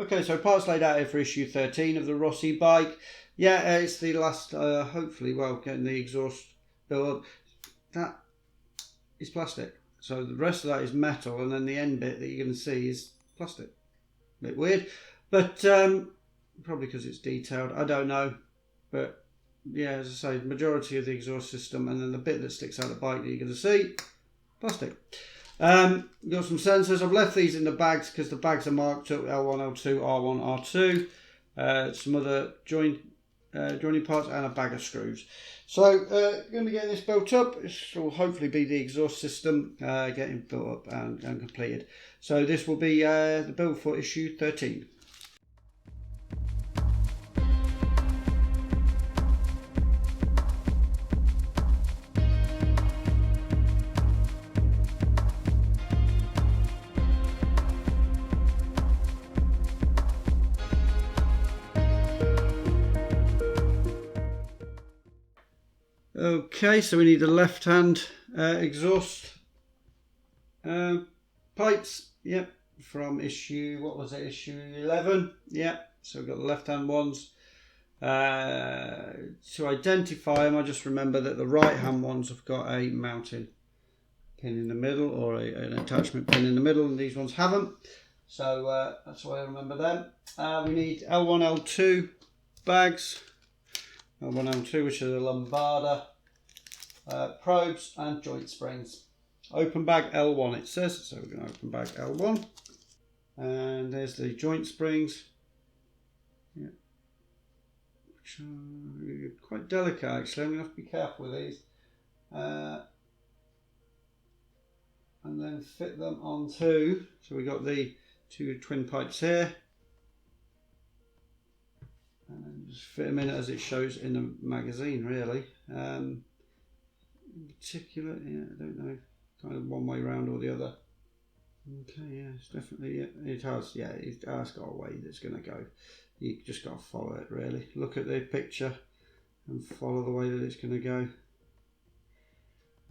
Okay, so parts laid out here for issue 13 of the Rossi bike. Yeah, it's the last, hopefully, well, getting the exhaust built. That is plastic. So the rest of that is metal, and then the end bit that you're going to see is plastic. A bit weird, but probably because it's detailed. I don't know, but yeah, as I say, the majority of the exhaust system, and then the bit that sticks out of the bike that you're going to see, plastic. We've got some sensors. I've left these in the bags because the bags are marked up L1, L2, R1, R2. Some other joining parts and a bag of screws. So going to be getting this built up. This will hopefully be the exhaust system getting built up and completed. So this will be the build for issue 13. Okay, so we need the left-hand exhaust pipes. Yep, from issue, what was it, issue 11? Yep, so we've got the left-hand ones. To identify them, I just remember that the right-hand ones have got a mounting pin in the middle, or an attachment pin in the middle, and these ones haven't. So that's why I remember them. We need L1, L2 bags. L1, L2, which are the Lombarda probes and joint springs. Open bag L1 it says, so we're going to open bag L1. And there's the joint springs. Yeah. Which are quite delicate actually, I'm going to have to be careful with these. And then fit them onto, so we've got the two twin pipes here. And then just fit them in as it shows in the magazine, really. In particular, yeah, I don't know, kind of one way round or the other. Okay, yeah, it's definitely, it has got a way that's going to go. You just got to follow it, really. Look at the picture and follow the way that it's going to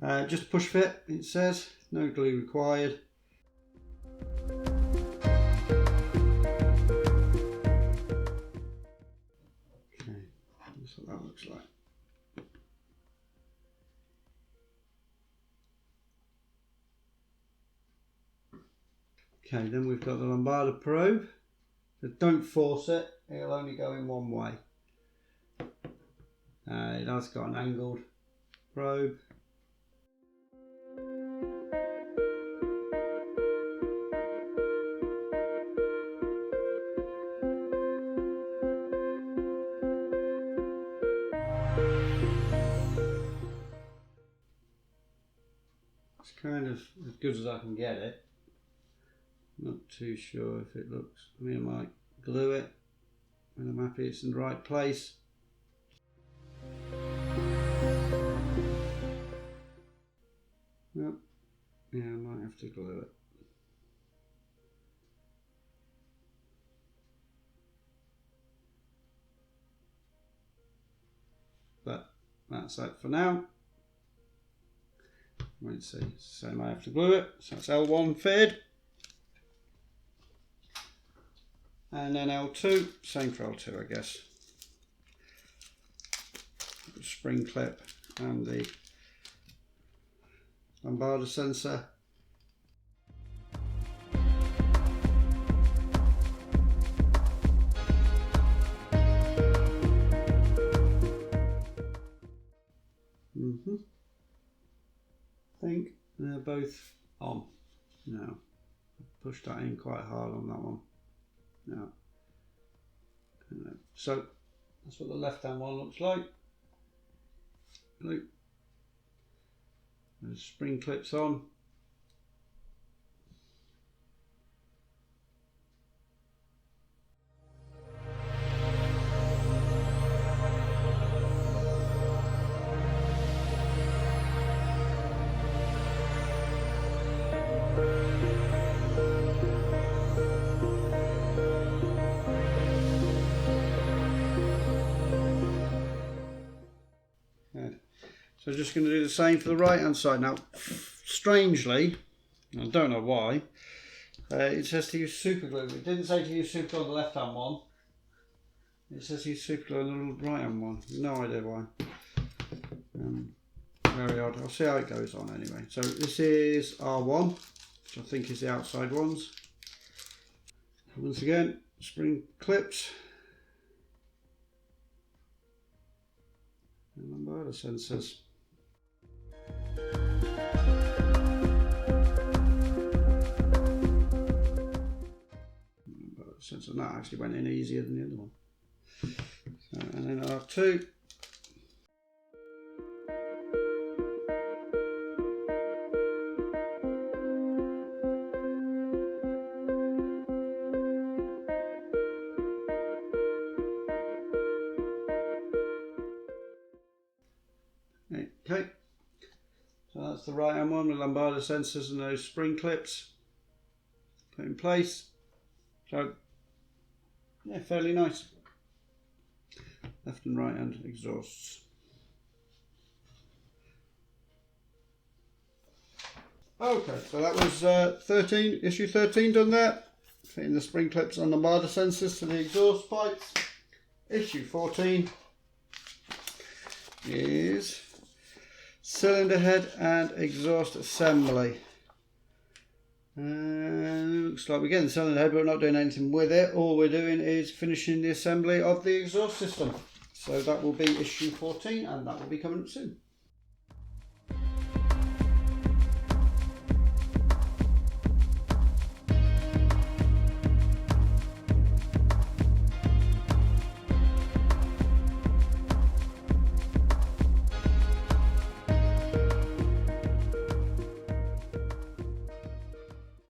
go. Just push fit, it says, no glue required. That's what that looks like. Okay, then we've got the Lombarda probe. So don't force it, it'll only go in one way. It has got an angled probe. It's kind of as good as I can get it. Not too sure if it looks, I mean, I might glue it when I'm happy it's in the right place. Well, yeah, I might have to glue it. But that's it for now. Won't see, so I might have to glue it. So that's L1 fitted. And then L2, same for L2 I guess. The spring clip and the Lombarda sensor. I think they're both on now. Pushed that in quite hard on that one. Now, so that's what the left-hand one looks like. Look, the spring clips on. So I'm just going to do the same for the right hand side. Now, strangely, I don't know why, It says to use super glue. It didn't say to use super glue on the left hand one. It says to use super glue on the right hand one. No idea why. Very odd. I'll see how it goes on anyway. So this is R1, which I think is the outside ones. Once again, spring clips. And lambada sensors. Sensor, that actually went in easier than the other one. And then R2. Okay, so that's the right hand one with lambada sensors and those spring clips put in place. So yeah, fairly nice. Left and right hand exhausts. Okay, so that was issue 13 done there. Fitting the spring clips and lambada sensors to the exhaust pipes. Issue 14 is cylinder head and exhaust assembly. And looks like we're getting the cylinder head, but we're not doing anything with it. All we're doing is finishing the assembly of the exhaust system. So that will be issue 14, and that will be coming up soon.